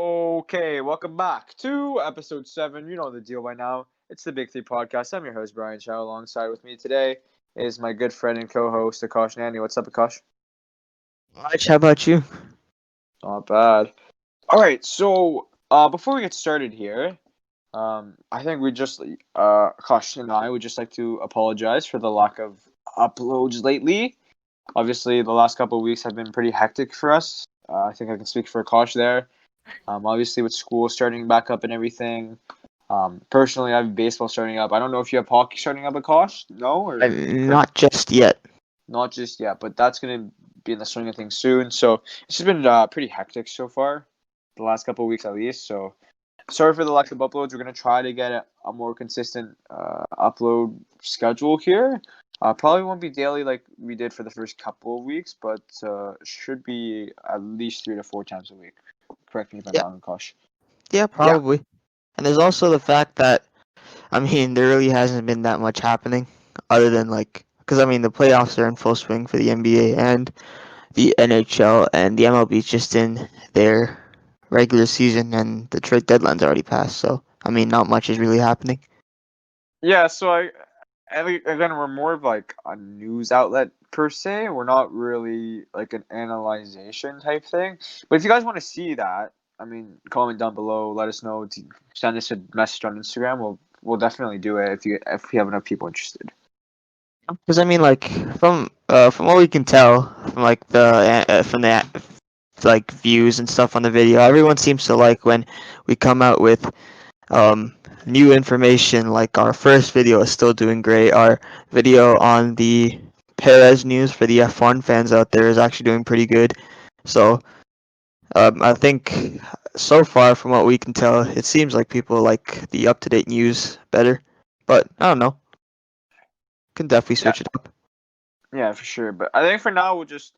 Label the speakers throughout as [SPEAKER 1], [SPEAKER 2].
[SPEAKER 1] Okay, welcome back to episode 7. You know the deal by now. It's the Big Three podcast. I'm your host, Brian Chow. Alongside with me today is my good friend and co host, Akash Nani. What's up, Akash?
[SPEAKER 2] Raj, how about you?
[SPEAKER 1] Not bad. All right, so before we get started here, I think Akash and I would just like to apologize for the lack of uploads lately. Obviously, the last couple of weeks have been pretty hectic for us. I think I can speak for Akash there. Obviously, with school starting back up and everything. Personally, I have baseball starting up. I don't know if you have hockey starting up, Akash. No, or
[SPEAKER 2] Not just yet.
[SPEAKER 1] not just yet, but that's gonna be in the swing of things soon. So it's just been pretty hectic so far, the last couple of weeks at least. So sorry for the lack of uploads. We're gonna try to get a more consistent upload schedule here. Probably won't be daily like we did for the first couple of weeks, but should be at least 3 to 4 times a week. Correct me if I'm
[SPEAKER 2] Yeah,
[SPEAKER 1] wrong, Akash.
[SPEAKER 2] yeah,
[SPEAKER 1] Yeah.
[SPEAKER 2] probably. And there's also the fact that, there really hasn't been that much happening other than because the playoffs are in full swing for the NBA and the NHL, and the MLB is just in their regular season, and the trade deadline's already passed. So, not much is really happening.
[SPEAKER 1] Yeah, so again, we're more of like a news outlet per se. We're not really like an analyzation type thing. But if you guys want to see that, comment down below. Let us know. Send us a message on Instagram. We'll definitely do it if we have enough people interested.
[SPEAKER 2] Because from what we can tell from the views and stuff on the video, everyone seems to like when we come out with new information. Like our first video is still doing great. Our video on the Perez news for the F1 fans out there is actually doing pretty good. So I think so far, from what we can tell, it seems like people like the up-to-date news better. But I don't know. Can definitely
[SPEAKER 1] Yeah,
[SPEAKER 2] switch it up.
[SPEAKER 1] yeah, for sure. But I think for now we'll just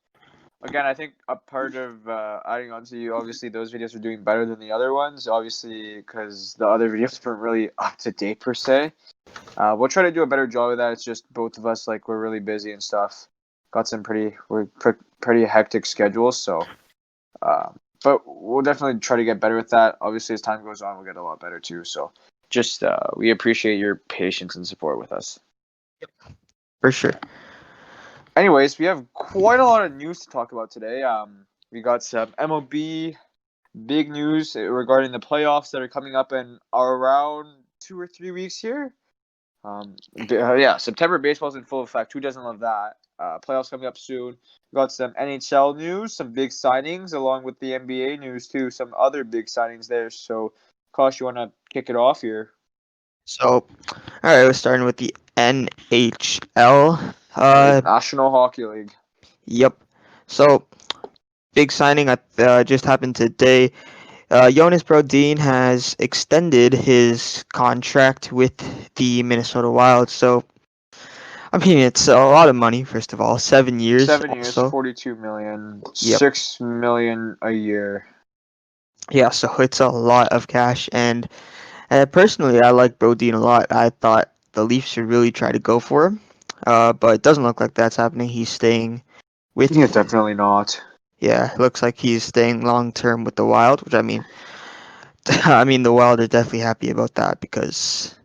[SPEAKER 1] again. I think a part of adding on to you, obviously those videos are doing better than the other ones. Obviously, because the other videos weren't really up to date per se. We'll try to do a better job of that. It's just both of us, like, we're really busy and stuff. Got some pretty hectic schedules, so. But we'll definitely try to get better with that. Obviously, as time goes on, we'll get a lot better too. So, just we appreciate your patience and support with us.
[SPEAKER 2] For sure.
[SPEAKER 1] Anyways, we have quite a lot of news to talk about today. We got some MLB big news regarding the playoffs that are coming up in around 2 or 3 weeks here. Yeah, September baseball's in full effect. Who doesn't love that? Playoffs coming up soon. We got some NHL news, some big signings, along with the NBA news too. Some other big signings there. So, Kosh, you want to kick it off here?
[SPEAKER 2] So, all right, we're starting with the NHL.
[SPEAKER 1] Right, National Hockey League.
[SPEAKER 2] Yep. So, big signing just happened today. Jonas Brodin has extended his contract with the Minnesota Wild. So, it's a lot of money. First of all, 7 years.
[SPEAKER 1] 7 years,
[SPEAKER 2] Also,
[SPEAKER 1] $42 million,
[SPEAKER 2] yep.
[SPEAKER 1] $6 million a year.
[SPEAKER 2] Yeah. So it's a lot of cash, and personally, I like Brodin a lot. I thought the Leafs should really try to go for him, but it doesn't look like that's happening. He's staying with.
[SPEAKER 1] Yeah, definitely not.
[SPEAKER 2] Yeah, it looks like he's staying long term with the Wild, which the Wild are definitely happy about that because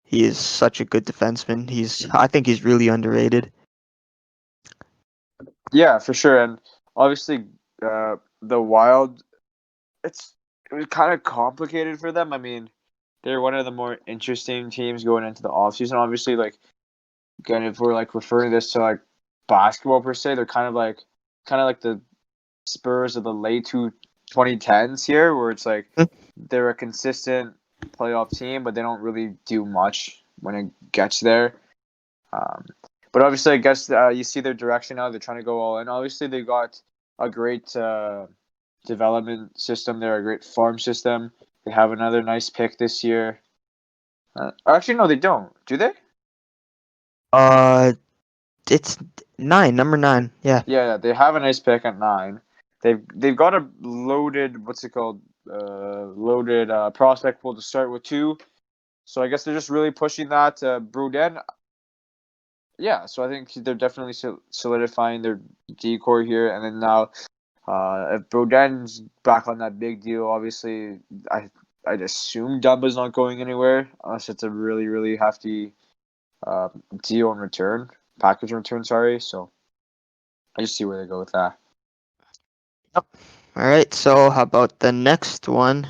[SPEAKER 2] he is such a good defenseman. I think he's really underrated.
[SPEAKER 1] Yeah, for sure. And obviously, the Wild, it was kind of complicated for them. They're one of the more interesting teams going into the offseason. Obviously, like, again, if we're like referring this to like basketball per se, they're kind of like the Spurs of the late 2010s here, where it's like
[SPEAKER 2] Hmm.
[SPEAKER 1] they're a consistent playoff team, but they don't really do much when it gets there. Um, but obviously, I guess you see their direction now. They're trying to go all in. Obviously, they got a great development system. They're a great farm system. They have another nice pick this year. Actually, no, they don't. Do they?
[SPEAKER 2] Uh, it's number 9. Yeah.
[SPEAKER 1] Yeah, they have a nice pick at 9. They've got a loaded, what's it called? Loaded prospect pool to start with too. So I guess they're just really pushing that. Brodin, yeah. So I think they're definitely solidifying their decor here, and then now, if Brodin's back on that big deal, obviously I'd assume Dumba's not going anywhere unless it's a really really hefty deal in return, package in return. Sorry. So I just see where they go with that.
[SPEAKER 2] Yep. All right. So how about the next one?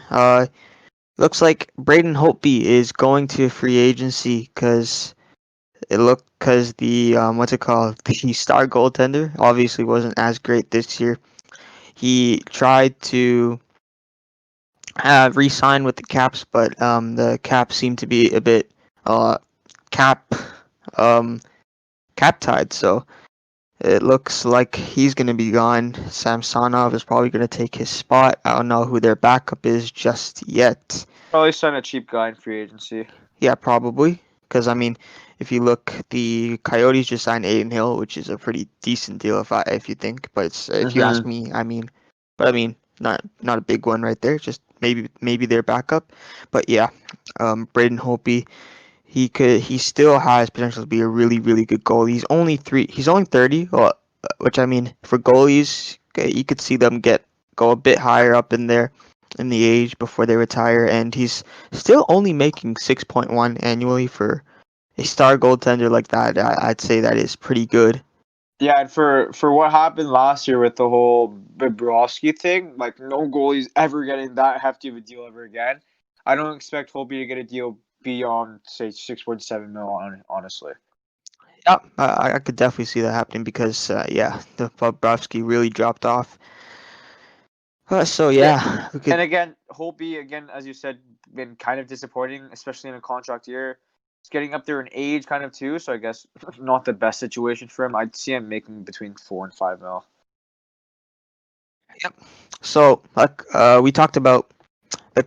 [SPEAKER 2] Looks like Braden Holtby is going to free agency because the what's it called, the star goaltender obviously wasn't as great this year. He tried to re-sign with the Caps, but the Caps seem to be a bit uh cap um cap tied. So it looks like he's going to be gone. Samsonov is probably going to take his spot. I don't know who their backup is just yet.
[SPEAKER 1] Probably sign a cheap guy in free agency.
[SPEAKER 2] Yeah, probably. Because I mean, if you look, the Coyotes just signed Aiden Hill, which is a pretty decent deal if you think. But if you ask
[SPEAKER 1] Mm-hmm.
[SPEAKER 2] me, I mean, not a big one right there. Just maybe their backup. But yeah, Braden Holtby, he still has potential to be a really really good goalie. He's only 30. Well, which I mean, for goalies, you could see them go a bit higher up in there in the age before they retire, and he's still only making 6.1 annually for a star goaltender like that. I'd say that is pretty good.
[SPEAKER 1] Yeah, and for what happened last year with the whole Bobrovsky thing, like no goalie's ever getting that hefty of a deal ever again. I don't expect Holtby to get a deal beyond say 6.7 mil. Honestly,
[SPEAKER 2] Yeah, I could definitely see that happening because yeah, the Bobrovsky really dropped off. So
[SPEAKER 1] yeah.
[SPEAKER 2] yeah, we
[SPEAKER 1] And
[SPEAKER 2] could.
[SPEAKER 1] again, Holtby again, as you said, been kind of disappointing, especially in a contract year. He's getting up there in age, kind of too. So I guess not the best situation for him. I'd see him making between 4 and 5 mil.
[SPEAKER 2] Yep. So like we talked about the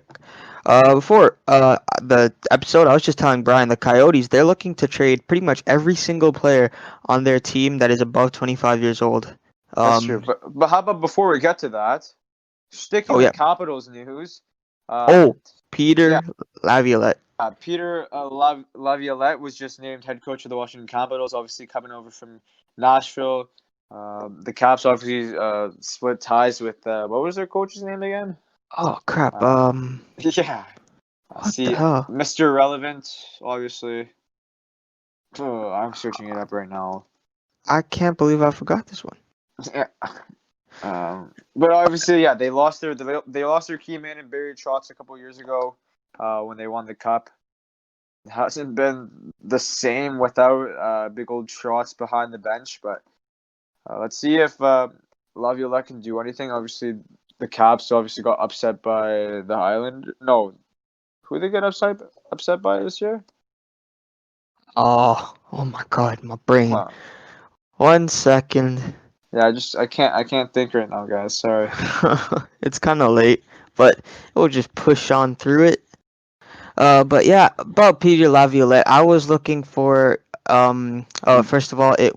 [SPEAKER 2] before the episode, I was just telling Brian the Coyotes they're looking to trade pretty much every single player on their team that is above 25 years old.
[SPEAKER 1] That's true.
[SPEAKER 2] Um.
[SPEAKER 1] But how about before we get to that? Sticking
[SPEAKER 2] Oh yeah.
[SPEAKER 1] with Capitals news,
[SPEAKER 2] Oh,
[SPEAKER 1] yeah,
[SPEAKER 2] Peter Laviolette.
[SPEAKER 1] Peter Laviolette was just named head coach of the Washington Capitals. Obviously, coming over from Nashville. The Caps obviously split ties with what was their coach's name again?
[SPEAKER 2] Oh crap.
[SPEAKER 1] Uh, yeah,
[SPEAKER 2] What the
[SPEAKER 1] see,
[SPEAKER 2] hell?
[SPEAKER 1] Mr. Relevant, obviously. Oh, I'm searching it up right now.
[SPEAKER 2] I can't believe I forgot this one.
[SPEAKER 1] Yeah. But obviously, yeah, they lost their key man in Barry Trotz a couple years ago when they won the cup. It hasn't been the same without big old Trotz behind the bench, but let's see if Laviolette can do anything. Obviously, the Caps obviously got upset by the Island. No, who they get upset by this year?
[SPEAKER 2] Oh my God, my brain.
[SPEAKER 1] Wow.
[SPEAKER 2] 1 second.
[SPEAKER 1] Yeah, I can't think right now, guys. Sorry.
[SPEAKER 2] It's kind of late, but we'll just push on through it. But yeah, about Peter Laviolette, I was looking for first of all, it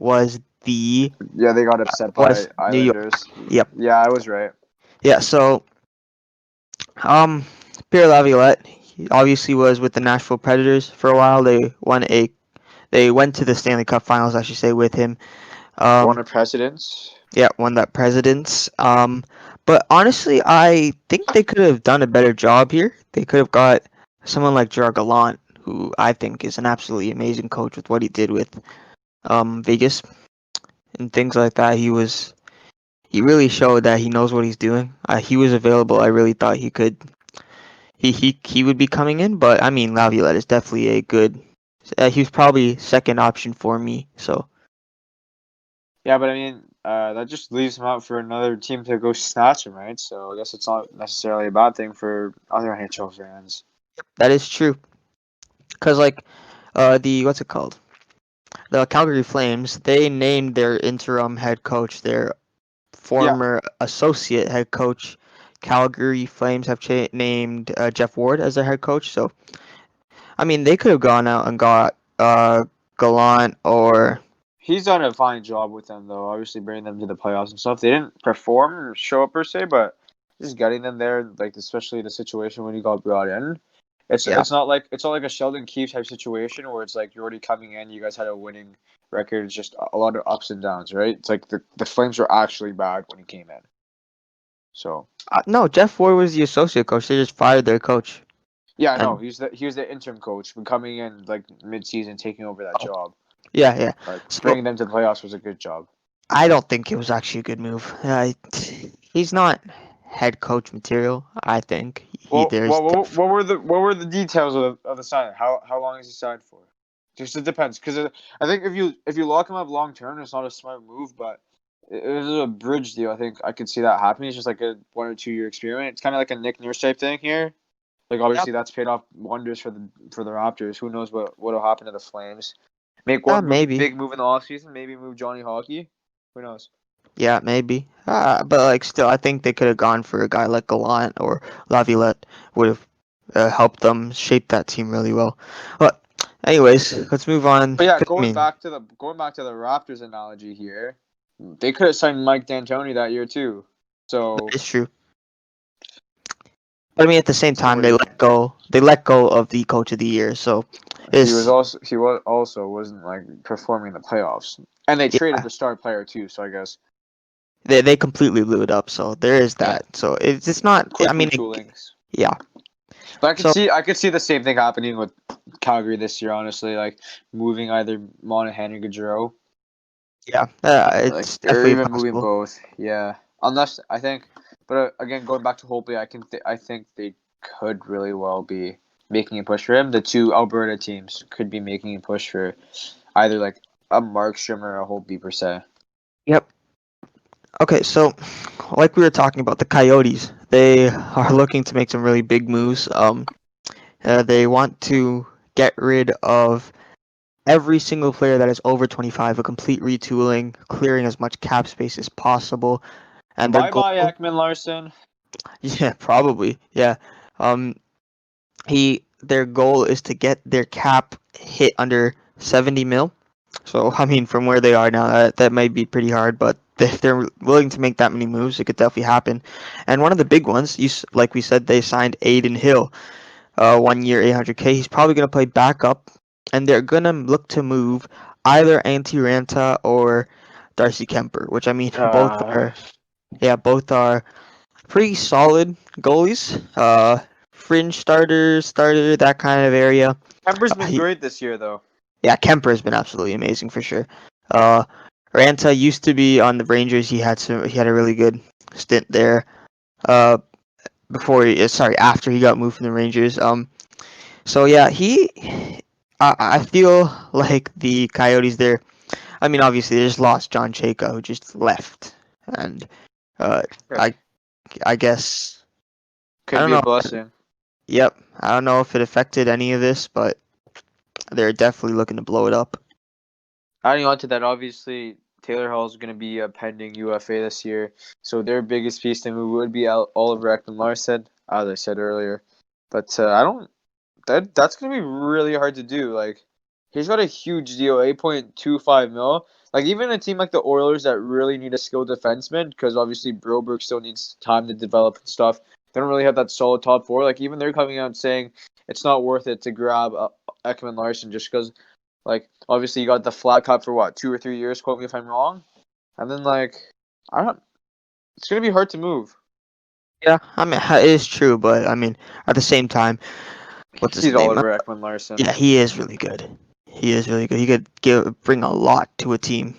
[SPEAKER 1] Yeah, they got upset by
[SPEAKER 2] was New York.
[SPEAKER 1] Islanders.
[SPEAKER 2] Yep.
[SPEAKER 1] Yeah, I was right.
[SPEAKER 2] Yeah. So um, Peter Laviolette, he obviously was with the Nashville Predators for a while. They went to the Stanley Cup Finals, I should say, with him.
[SPEAKER 1] One
[SPEAKER 2] Um,
[SPEAKER 1] of presidents.
[SPEAKER 2] yeah, won that Presidents. But honestly, I think they could have done a better job here. They could have got someone like Gerard Gallant, who I think is an absolutely amazing coach with what he did with Vegas and things like that. He really showed that he knows what he's doing. He was available. I really thought he would be coming in, but I mean Laviolette is definitely a good. He was probably second option for me. So
[SPEAKER 1] Yeah, but I mean, that just leaves him out for another team to go snatch him, right? So I guess it's not necessarily a bad thing for other NHL fans.
[SPEAKER 2] that is true. Cause like the what's it called? The Calgary Flames, they named their interim head coach, their
[SPEAKER 1] Yeah,
[SPEAKER 2] former associate head coach. Calgary Flames have named Jeff Ward as their head coach. So, I mean, they could have gone out and got Gallant or.
[SPEAKER 1] he's done a fine job with them, though. Obviously, bringing them to the playoffs and stuff. They didn't perform or show up per se, but just getting them there, like especially the situation when he got brought in, It's
[SPEAKER 2] Yeah.
[SPEAKER 1] it's not like a Sheldon Keefe type situation where it's like you're already coming in, you guys had a winning record. It's just a lot of ups and downs, right? It's like the Flames were actually bad when he came in. So
[SPEAKER 2] No, Jeff Ford was the associate coach. They just fired their coach.
[SPEAKER 1] yeah, no,
[SPEAKER 2] And
[SPEAKER 1] he was the interim coach, but coming in like mid season, taking over that
[SPEAKER 2] oh,
[SPEAKER 1] job,
[SPEAKER 2] yeah.
[SPEAKER 1] like
[SPEAKER 2] So
[SPEAKER 1] bringing them to the playoffs was a good job.
[SPEAKER 2] I don't think it was actually a good move. He's not head coach material. I think
[SPEAKER 1] Well,
[SPEAKER 2] there's
[SPEAKER 1] what were the details of the signing? How long is he signed for? Just it depends, because I think if you lock him up long term, it's not a smart move. But it is a bridge deal. I think I could see that happening. It's just like a 1 or 2 year experiment. It's kind of like a Nick Nurse type thing here. Like
[SPEAKER 2] yep.
[SPEAKER 1] obviously that's paid off wonders for the Raptors. Who knows what'll happen to the Flames? Make one
[SPEAKER 2] Maybe.
[SPEAKER 1] big move in the offseason. Maybe move Johnny Hockey. Who knows?
[SPEAKER 2] Yeah, maybe. But like still, I think they could have gone for a guy like Gallant or Laviolette would have helped them shape that team really well. But anyways, let's move on.
[SPEAKER 1] But yeah,
[SPEAKER 2] 'Cause, I mean,
[SPEAKER 1] going back to the Raptors analogy here, they could have signed Mike D'Antoni that year too. So
[SPEAKER 2] it's true. But I mean, at the same
[SPEAKER 1] so
[SPEAKER 2] time,
[SPEAKER 1] what do
[SPEAKER 2] they
[SPEAKER 1] you
[SPEAKER 2] let
[SPEAKER 1] think?
[SPEAKER 2] go. They let go of the coach of the year. So it's
[SPEAKER 1] He was also wasn't like performing in the playoffs, and they traded
[SPEAKER 2] yeah.
[SPEAKER 1] the star player too. So I guess
[SPEAKER 2] They completely blew it up. So there is
[SPEAKER 1] yeah,
[SPEAKER 2] that. So it's not. I
[SPEAKER 1] quick
[SPEAKER 2] mean,
[SPEAKER 1] retoolings.
[SPEAKER 2] yeah.
[SPEAKER 1] But
[SPEAKER 2] So
[SPEAKER 1] I could see the same thing happening with Calgary this year. Honestly, like moving either Monahan or Gaudreau,
[SPEAKER 2] yeah,
[SPEAKER 1] like
[SPEAKER 2] it's
[SPEAKER 1] or
[SPEAKER 2] definitely
[SPEAKER 1] even moving
[SPEAKER 2] possible.
[SPEAKER 1] both. Yeah, unless I think, but again, going back to Holtby, I think they could really well be making a push for him. The two Alberta teams could be making a push for either like a Markstrom or a Holtby per se.
[SPEAKER 2] Yep. Okay, so like we were talking about the Coyotes, they are looking to make some really big moves. They want to get rid of every single player that is over 25, a complete retooling, clearing as much cap space as possible, and their
[SPEAKER 1] Bye
[SPEAKER 2] goal,
[SPEAKER 1] bye Ekman Larson.
[SPEAKER 2] yeah, probably, yeah. Um, their goal is to get their cap hit under 70 mil. So I mean, from where they are now, that might be pretty hard, but if they're willing to make that many moves, it could definitely happen. And one of the big ones, like we said, they signed Aiden Hill, 1 year, 800K. He's probably gonna play backup, and they're gonna look to move either Antti Ranta or Darcy Kemper, which I mean,
[SPEAKER 1] Uh,
[SPEAKER 2] both are pretty solid goalies. Fringe starter, that kind of area.
[SPEAKER 1] Kemper's been
[SPEAKER 2] He,
[SPEAKER 1] great this year though.
[SPEAKER 2] yeah, Kemper has been absolutely amazing for sure. Uh, Ranta used to be on the Rangers. He had a really good stint there. Uh, after he got moved from the Rangers. So yeah, I feel like the Coyotes there. I mean, obviously they just lost John Chayka, who just left, and uh, I I guess I
[SPEAKER 1] Could
[SPEAKER 2] don't
[SPEAKER 1] be a
[SPEAKER 2] know.
[SPEAKER 1] blessing.
[SPEAKER 2] Yep, I don't know if it affected any of this, but they're definitely looking to blow it up.
[SPEAKER 1] Adding on to that, obviously Taylor Hall is going to be a pending UFA this year, so their biggest piece to move would be Oliver Ekman Larson, as I said earlier. But I don't. That's going to be really hard to do. Like he's got a huge deal, 8.25 mil. Like even a team like the Oilers that really need a skilled defenseman, because obviously Broberg still needs time to develop and stuff. They don't really have that solid top four. Like even they're coming out saying it's not worth it to grab Ekman Larson just because like, obviously, you got the flat cap for what, 2 or 3 years? Quote me if I'm wrong. And then, like, I don't. It's gonna be hard to move.
[SPEAKER 2] Yeah, I mean it is true, but I mean at the same time, what's his
[SPEAKER 1] He's
[SPEAKER 2] name?
[SPEAKER 1] Oliver Ekman Larson.
[SPEAKER 2] Yeah, he is really good. He is really good. He could bring a lot to a team.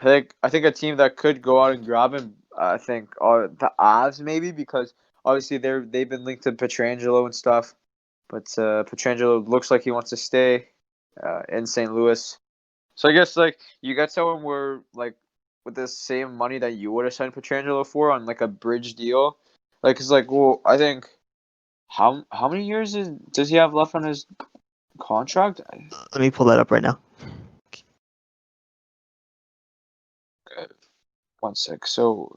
[SPEAKER 1] I think a team that could go out and grab him. I think the Avs maybe because obviously they've been linked to Petrangelo and stuff. But Petrangelo looks like he wants to stay in St. Louis. So I guess like you got someone where like with the same money that you would have signed Petrangelo for on like a bridge deal, like it's like well I think how many years does he have left on his contract?
[SPEAKER 2] Let me pull that up right now.
[SPEAKER 1] One sec. So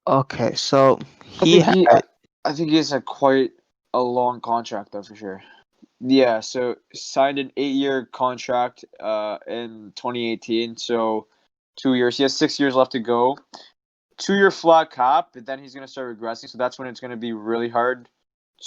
[SPEAKER 2] Okay, so
[SPEAKER 1] I
[SPEAKER 2] he
[SPEAKER 1] think
[SPEAKER 2] had
[SPEAKER 1] I think he has a quite a long contract though for sure. Yeah, so signed an 8 year contract in 2018. So 2 years. He has 6 years left to go. 2-year flat cap, but then he's gonna start regressing. So that's when it's gonna be really hard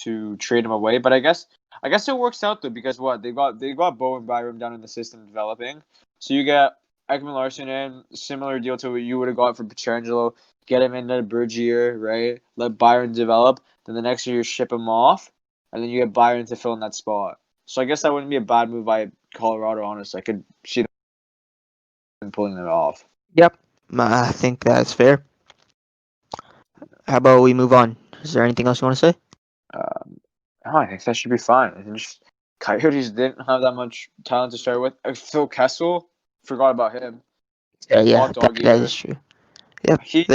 [SPEAKER 1] to trade him away. But I guess it works out though because what they got Bo and Byram down in the system developing. So you get Ekman Larson in, similar deal to what you would have got for Pietrangelo. Get him into Bergier, right? Let Byron develop. Then the next year you ship him off, and then you get Byron to fill in that spot. So I guess that wouldn't be a bad move by Colorado. Honestly, I could see them pulling it off.
[SPEAKER 2] Yep, I think that's fair. How about we move on? Is there anything else you want to say?
[SPEAKER 1] I think that should be fine. I think just Coyotes didn't have that much talent to start with. Phil Kessel, forgot about him.
[SPEAKER 2] Yeah,
[SPEAKER 1] Hot dog
[SPEAKER 2] that
[SPEAKER 1] eater.
[SPEAKER 2] is true. Yep.
[SPEAKER 1] He,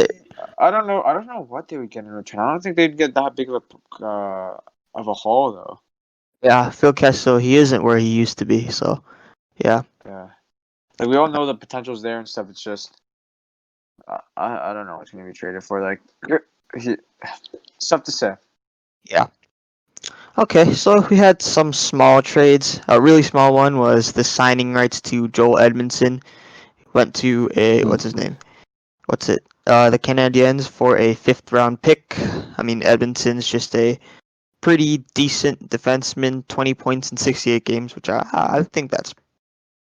[SPEAKER 1] I don't know what they would get in return. I don't think they'd get that big of a haul though.
[SPEAKER 2] Yeah, Phil Kessel, he isn't where he used to be. So, yeah.
[SPEAKER 1] Yeah, like we all know the potential's there and stuff. It's just I don't know what's gonna be traded for. Like, it's tough to say.
[SPEAKER 2] Yeah. Okay, so we had some small trades. A really small one was the signing rights to Joel Edmondson. Went to what's his name? The Canadiens for a 5th-round pick. I mean, Edmondson's just a pretty decent defenseman, 20 points in 68 games, which I think that's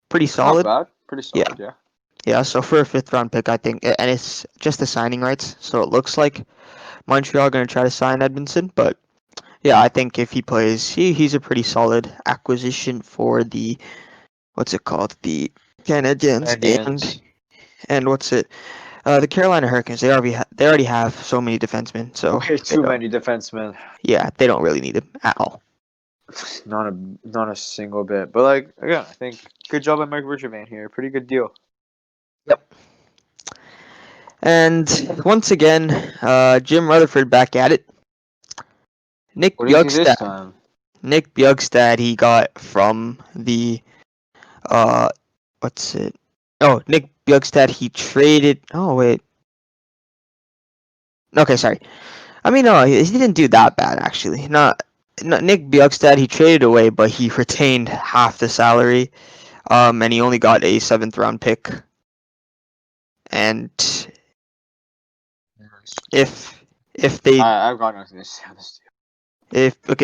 [SPEAKER 2] pretty
[SPEAKER 1] It's not
[SPEAKER 2] solid.
[SPEAKER 1] bad. Pretty solid. Yeah.
[SPEAKER 2] Yeah, so for a 5th-round pick, I think, and it's just the signing rights, so it looks like Montreal are going to try to sign Edmondson, but yeah, I think if he plays, he's a pretty solid acquisition for the, what's it called, the Canadiens,
[SPEAKER 1] Canadians.
[SPEAKER 2] and the Carolina Hurricanes. They already have so many defensemen, so
[SPEAKER 1] Way too many defensemen.
[SPEAKER 2] yeah, they don't really need him at all.
[SPEAKER 1] Not a single bit. But like again, I think good job by Mike Richardman here. Pretty good deal.
[SPEAKER 2] Yep. And once again, Jim Rutherford back at it. Nick
[SPEAKER 1] What do you see this
[SPEAKER 2] Bjugstad.
[SPEAKER 1] time?
[SPEAKER 2] Nick Bjugstad he got from the what's it? Oh, Nick Bjugstad he traded. Oh wait. Okay, sorry. I mean, no, he didn't do that bad actually. Not Nick Bjugstad he traded away, but he retained half the salary. And he only got a 7th-round pick. And if they
[SPEAKER 1] I've got nothing to say on this.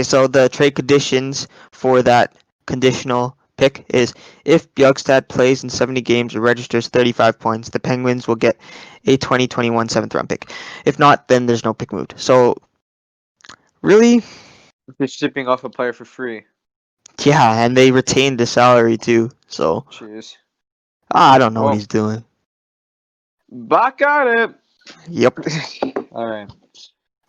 [SPEAKER 2] so the trade conditions for that conditional pick is if Bjugstad plays in 70 games or registers 35 points, the Penguins will get a 2021 7th-round pick. If not, then there's no pick moved. So, really?
[SPEAKER 1] You're shipping off a player for free.
[SPEAKER 2] Yeah, and they retained the salary too. So,
[SPEAKER 1] Jeez.
[SPEAKER 2] I don't know what he's doing.
[SPEAKER 1] Back at it.
[SPEAKER 2] Yep.
[SPEAKER 1] All right.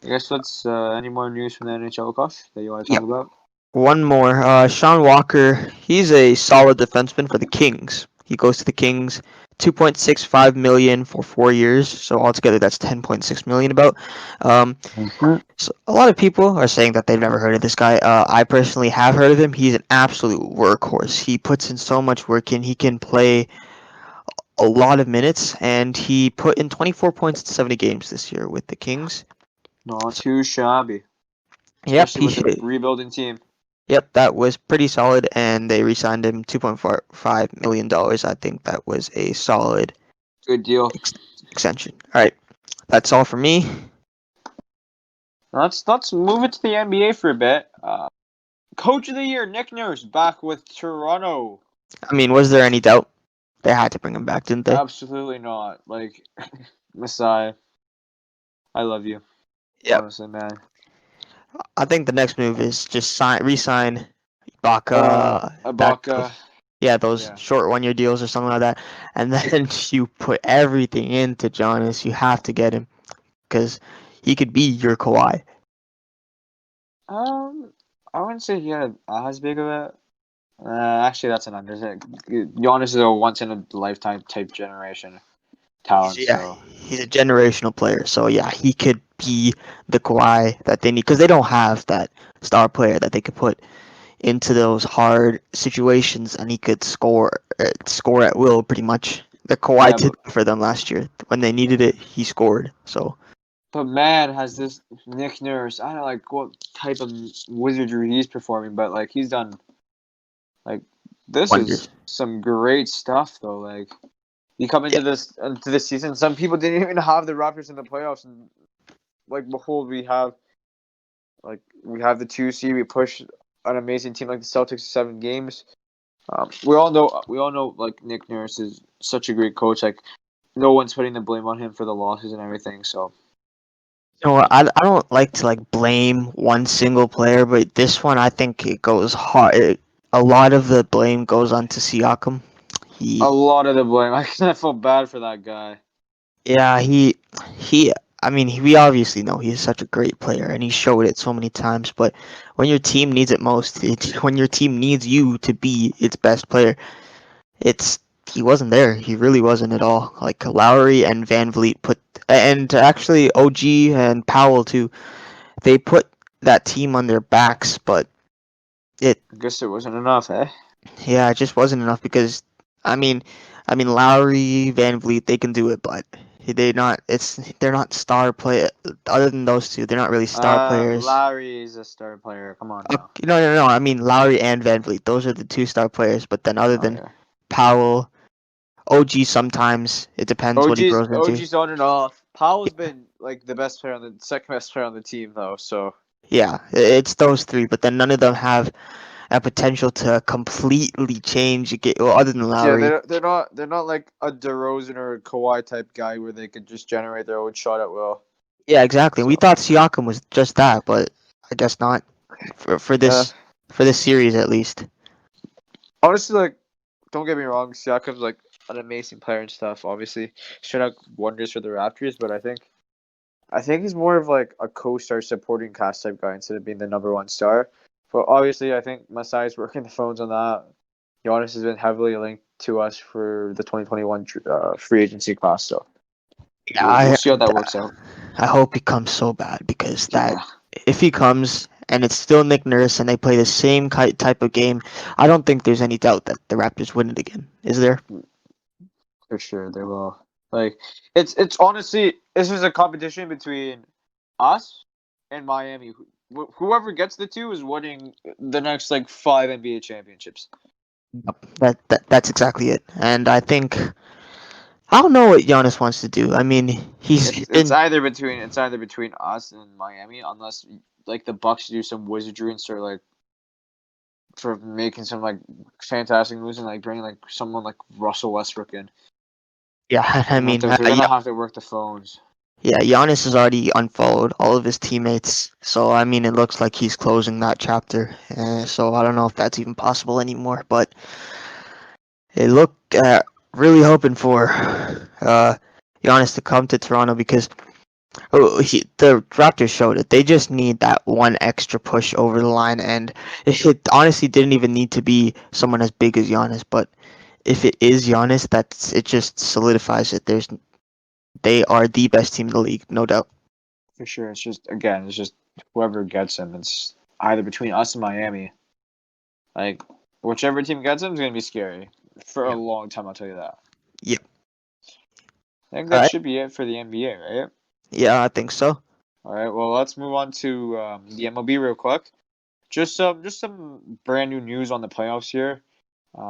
[SPEAKER 1] I guess let's. Any more news from the NHL, Kosh, that you want to talk about?
[SPEAKER 2] One more. Sean Walker, he's a solid defenseman for the Kings. He goes to the Kings, $2.65 million for 4 years. So altogether, that's $10.6 million about. So a lot of people are saying that they've never heard of this guy. I personally have heard of him. He's an absolute workhorse. He puts in so much work in. He can play a lot of minutes, and he put in 24 points in 70 games this year with the Kings.
[SPEAKER 1] Not too shabby.
[SPEAKER 2] Yep,
[SPEAKER 1] Especially with a rebuilding team.
[SPEAKER 2] Yep, that was pretty solid, and they re-signed him $2.45 million. I think that was a solid
[SPEAKER 1] good deal
[SPEAKER 2] extension. All right, that's all for me.
[SPEAKER 1] Let's move it to the NBA for a bit. Coach of the Year, Nick Nurse, back with Toronto.
[SPEAKER 2] I mean, was there any doubt? They had to bring him back, didn't they?
[SPEAKER 1] Absolutely not. Like, Messiah, I love you.
[SPEAKER 2] Yeah.
[SPEAKER 1] Honestly, man.
[SPEAKER 2] I think the next move is just re-sign
[SPEAKER 1] Ibaka.
[SPEAKER 2] Yeah, those short 1-year deals or something like that. And then you put everything into Jonas. You have to get him because he could be your Kawhi.
[SPEAKER 1] I wouldn't say he had as big of a. Actually, that's an understatement. Giannis is a once in a lifetime type generation talent.
[SPEAKER 2] He's a generational player. So yeah, he could be the Kawhi that they need because they don't have that star player that they could put into those hard situations, and he could score at will pretty much. The Kawhi did for them last year when they needed it. He scored. So.
[SPEAKER 1] But man, has this Nick Nurse? I don't know like what type of wizardry he's performing, but like he's done. Like this
[SPEAKER 2] Wonders.
[SPEAKER 1] is some great stuff though. Like You come
[SPEAKER 2] Yeah.
[SPEAKER 1] into this season. Some people didn't even have the Raptors in the playoffs, and like behold, we have the 2 seed. We push an amazing team like the Celtics to 7 games. We all know like Nick Nurse is such a great coach. Like no one's putting the blame on him for the losses and everything. So
[SPEAKER 2] You know what? I don't like to like blame one single player, but this one I think it goes hard. A lot of the blame goes on to Siakam.
[SPEAKER 1] a
[SPEAKER 2] He,
[SPEAKER 1] lot of the blame. I feel bad for that guy.
[SPEAKER 2] yeah, he. I mean, we obviously know he's such a great player, and he showed it so many times. But when your team needs it most, when your team needs you to be its best player, it's he wasn't there. He really wasn't at all. Like Lowry and Van Vliet and actually OG and Powell too. They put that team on their backs, but it
[SPEAKER 1] I guess it wasn't enough, eh?
[SPEAKER 2] yeah, it just wasn't enough because I mean, Lowry, Van Vliet, they can do it, but they're not star play. Other than those two, they're not really star players.
[SPEAKER 1] Lowry is a star player. Come on now.
[SPEAKER 2] No, no, no. I mean Lowry and Van Vliet. Those are the two star players. But then other
[SPEAKER 1] Oh
[SPEAKER 2] than
[SPEAKER 1] yeah.
[SPEAKER 2] Powell, OG sometimes it depends what he
[SPEAKER 1] OG's
[SPEAKER 2] grows into.
[SPEAKER 1] OG's on and off. Powell's been like the best player on the second best player on the team though. So
[SPEAKER 2] Yeah, it's those three. But then none of them have a potential to completely change a game. Well, other than
[SPEAKER 1] yeah,
[SPEAKER 2] Lowry.
[SPEAKER 1] they're not like a DeRozan or a Kawhi type guy where they could just generate their own shot at will.
[SPEAKER 2] Yeah, exactly. We
[SPEAKER 1] So
[SPEAKER 2] thought Siakam was just that, but I guess not for
[SPEAKER 1] yeah,
[SPEAKER 2] this series at least.
[SPEAKER 1] honestly, like don't get me wrong, Siakam's like an amazing player and stuff. Obviously, he's turned out wonders for the Raptors, but I think he's more of like a co-star supporting cast type guy instead of being the number one star. But obviously, I think Masai's working the phones on that. Jonas has been heavily linked to us for the 2021 free agency class, so
[SPEAKER 2] Yeah,
[SPEAKER 1] we'll see how that works out.
[SPEAKER 2] I hope he comes so bad because that
[SPEAKER 1] Yeah,
[SPEAKER 2] if he comes and it's still Nick Nurse and they play the same type of game, I don't think there's any doubt that the Raptors win it again. Is there?
[SPEAKER 1] for sure they will. Like it's honestly this is a competition between us and Miami. Whoever gets the two is winning the next like 5 NBA championships.
[SPEAKER 2] Yep. That's exactly it. And I don't know what Giannis wants to do. I mean, he's
[SPEAKER 1] It's
[SPEAKER 2] been
[SPEAKER 1] either between us and Miami, unless like the Bucks do some wizardry and start like for making some like fantastic moves and like bringing like someone like Russell Westbrook in.
[SPEAKER 2] yeah. I mean,
[SPEAKER 1] They're gonna have to work the phones.
[SPEAKER 2] yeah, Giannis has already unfollowed all of his teammates, so I mean, it looks like he's closing that chapter. So I don't know if that's even possible anymore, but it looked really hoping for Giannis to come to Toronto because the Raptors showed it. They just need that one extra push over the line, and it honestly didn't even need to be someone as big as Giannis. But if it is Giannis, it just solidifies it. They are the best team in the league, no doubt.
[SPEAKER 1] For sure. It's just whoever gets him. It's either between us and Miami. Like whichever team gets him is gonna be scary for a
[SPEAKER 2] Yep.
[SPEAKER 1] long time. I'll tell you that.
[SPEAKER 2] Yep.
[SPEAKER 1] I think
[SPEAKER 2] All
[SPEAKER 1] that
[SPEAKER 2] right.
[SPEAKER 1] should be it for the NBA, right?
[SPEAKER 2] Yeah, I think so.
[SPEAKER 1] All right. Well, let's move on to the MLB real quick. Just some brand new news on the playoffs here. The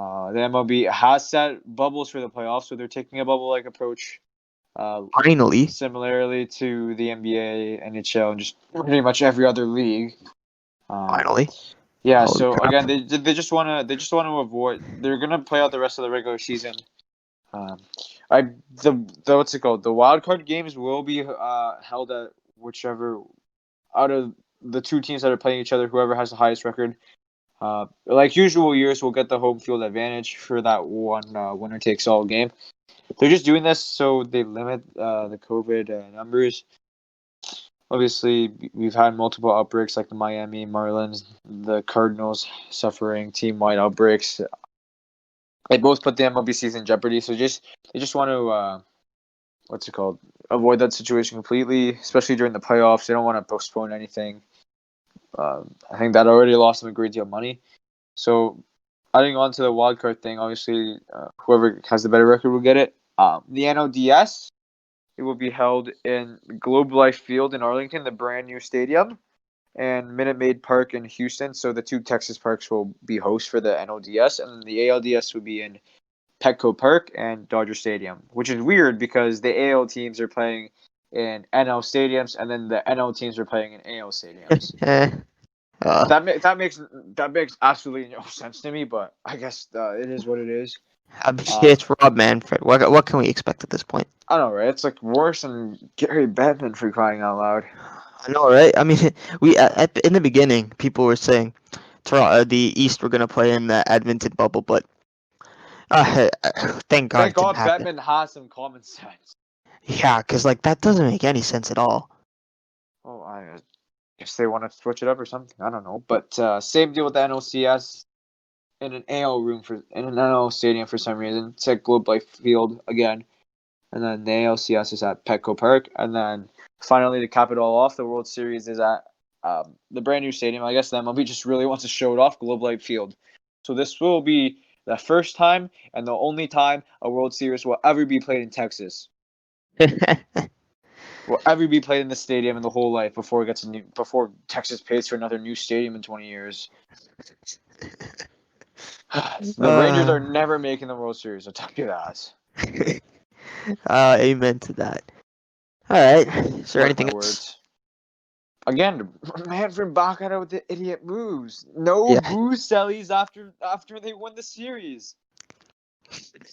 [SPEAKER 1] MLB has set bubbles for the playoffs, so they're taking a bubble-like approach,
[SPEAKER 2] Finally.
[SPEAKER 1] similarly to the NBA, NHL, and just pretty much every other league. Um,
[SPEAKER 2] Finally.
[SPEAKER 1] yeah.
[SPEAKER 2] Holy
[SPEAKER 1] So again,
[SPEAKER 2] crap.
[SPEAKER 1] they just wanna avoid. They're gonna play out the rest of the regular season. Um, I the what's it called? The wild card games will be held at whichever out of the two teams that are playing each other, whoever has the highest record. Like usual years, we'll get the home field advantage for that one winner takes all game. They're just doing this so they limit the COVID numbers. Obviously, we've had multiple outbreaks like the Miami Marlins, the Cardinals suffering team-wide outbreaks. They both put the MLB season in jeopardy. So they just want to what's it called? Avoid that situation completely, especially during the playoffs. They don't want to postpone anything. I think that already lost them a great deal of money. So, adding on to the wild card thing, obviously, whoever has the better record will get it. The NODS, it will be held in Globe Life Field in Arlington, the brand new stadium, and Minute Maid Park in Houston. So the two Texas parks will be hosts for the NODS, and the ALDS will be in Petco Park and Dodger Stadium, which is weird because the AL teams are playing in NL stadiums, and then the NL teams are playing in AL stadiums. That makes absolutely no sense to me, but I guess it is what it is.
[SPEAKER 2] It's Rob Manfred. What can we expect at this point?
[SPEAKER 1] I don't know, right? It's like worse than Gary Bettman, for crying out loud.
[SPEAKER 2] I know, right? I mean, in the beginning, people were saying Toronto, the East were gonna play in the Edmonton bubble, but thank God
[SPEAKER 1] Thank
[SPEAKER 2] it didn't
[SPEAKER 1] God
[SPEAKER 2] happen.
[SPEAKER 1] Bettman has some common sense.
[SPEAKER 2] Yeah, because like that doesn't make any sense at all.
[SPEAKER 1] Oh, I guess they want to switch it up or something. I don't know, but same deal with the NLCS in an NL stadium for some reason. It's at Globe Life Field again, and then the ALCS is at Petco Park, and then finally to cap it all off, the World Series is at the brand new stadium. I guess the MLB just really wants to show it off, Globe Life Field. So this will be the first time and the only time a World Series will ever be played in Texas. Will ever be played in the stadium in the whole life before Texas pays for another new stadium in 20 years. The Rangers are never making the World Series. I'll tell you that.
[SPEAKER 2] Amen to that. All right. Is there
[SPEAKER 1] Mark
[SPEAKER 2] anything
[SPEAKER 1] my
[SPEAKER 2] else?
[SPEAKER 1] words. Again, Manfred back out with the idiot moves. No
[SPEAKER 2] Yeah.
[SPEAKER 1] booze sellies after they won the series.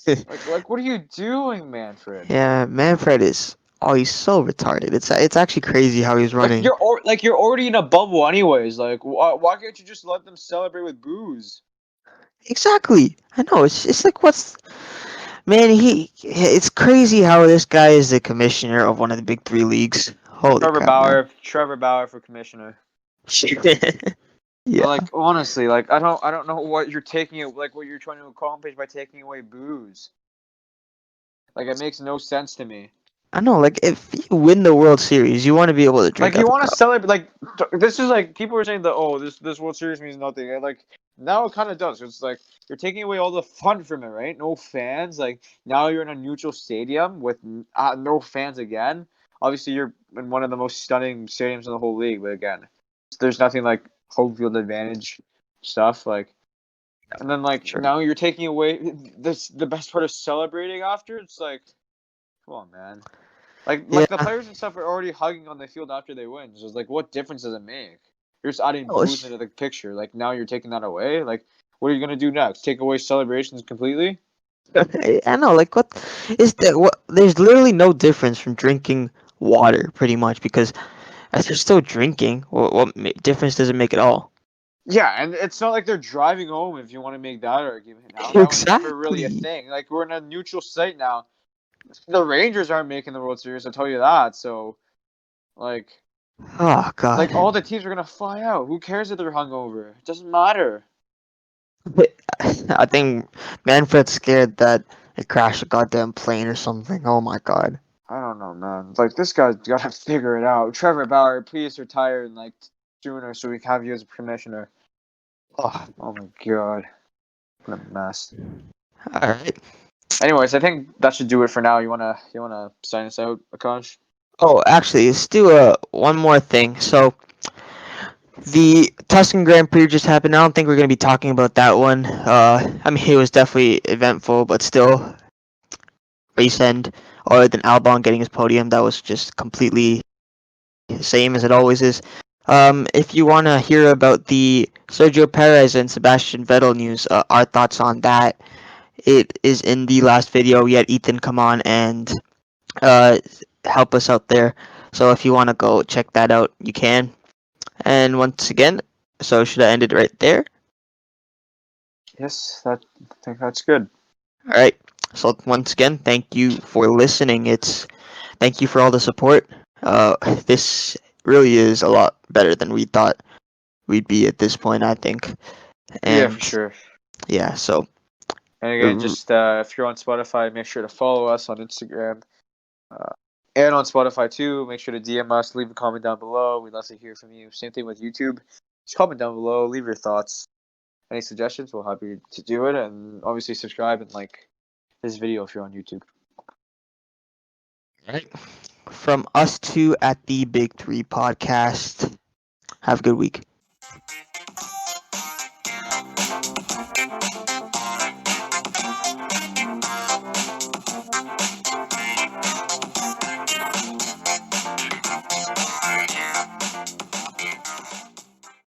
[SPEAKER 1] Like what are you doing, Manfred?
[SPEAKER 2] Yeah, Manfred is. Oh, he's so retarded. It's actually crazy how he's running.
[SPEAKER 1] You're already in a bubble anyways. Like why can't you just let them celebrate with booze?
[SPEAKER 2] Exactly. I know. It's like what's man. It's crazy how this guy is the commissioner of one of the big three leagues. Holy crap, man.
[SPEAKER 1] Trevor Bauer for commissioner.
[SPEAKER 2] Yeah.
[SPEAKER 1] Like honestly, like I don't know what you're what you're trying to accomplish by taking away booze. Like it makes no sense to me.
[SPEAKER 2] I know. Like if you win the World Series, you want to be able to drink
[SPEAKER 1] Like
[SPEAKER 2] out
[SPEAKER 1] you
[SPEAKER 2] the
[SPEAKER 1] want to
[SPEAKER 2] cup.
[SPEAKER 1] celebrate. Like this is like people are saying that this World Series means nothing. And, like now it kind of does. It's like you're taking away all the fun from it, right? No fans. Like now you're in a neutral stadium with no fans again. Obviously, you're in one of the most stunning stadiums in the whole league, but again, there's nothing like home field advantage stuff. Like, and then like
[SPEAKER 2] Sure.
[SPEAKER 1] now you're taking away the best part of celebrating after. It's like, come on, man.
[SPEAKER 2] Yeah.
[SPEAKER 1] Like the players and stuff are already hugging on the field after they win. So it's like, what difference does it make? You're just adding
[SPEAKER 2] Oh,
[SPEAKER 1] booze into the picture. Like now you're taking that away. Like, what are you gonna do next? Take away celebrations completely?
[SPEAKER 2] I know. Like what is that? What? There's literally no difference from drinking water, pretty much, because as you're still drinking, difference does it make at all?
[SPEAKER 1] Yeah, and it's not like they're driving home. If you want to make that argument now, that was never really a
[SPEAKER 2] Exactly.
[SPEAKER 1] thing. Like we're in a neutral site now. The Rangers aren't making the World Series. I'll tell you that. So, like,
[SPEAKER 2] Oh God.
[SPEAKER 1] all the teams are gonna fly out. Who cares if they're hungover? It doesn't matter.
[SPEAKER 2] I think Manfred's scared that it crashed a goddamn plane or something. Oh my God.
[SPEAKER 1] I don't know, man. Like this guy's gotta figure it out. Trevor Bauer, please retire in like sooner so we can have you as a commissioner.
[SPEAKER 2] Oh.
[SPEAKER 1] Oh my god, what a mess.
[SPEAKER 2] All right.
[SPEAKER 1] Anyways, I think that should do it for now. You wanna sign us out, Akash?
[SPEAKER 2] Oh, actually, let's do one more thing. So the Tuscan Grand Prix just happened. I don't think we're gonna be talking about that one. I mean, it was definitely eventful, but still, race end other than Albon getting his podium, that was just completely the same as it always is. If you want to hear about the Sergio Perez and Sebastian Vettel news, our thoughts on that, it is in the last video. We had Ethan come on and uh, help us out there. So if you want to go check that out, you can. And once again, so should I end it right there?
[SPEAKER 1] Yes, I think that's good.
[SPEAKER 2] All right. So once again, thank you for listening. Thank you for all the support. This really is a lot better than we thought we'd be at this point, I think.
[SPEAKER 1] Yeah, for
[SPEAKER 2] And
[SPEAKER 1] sure.
[SPEAKER 2] yeah, so
[SPEAKER 1] And again, just if you're on Spotify, make sure to follow us on Instagram. And on Spotify too. Make sure to DM us, leave a comment down below. We'd love to hear from you. Same thing with YouTube. Just comment down below, leave your thoughts. Any suggestions, we'll happy to do it. And obviously subscribe and like this video if you're on YouTube.
[SPEAKER 2] right. From us two at the Big Three Podcast, have a good week.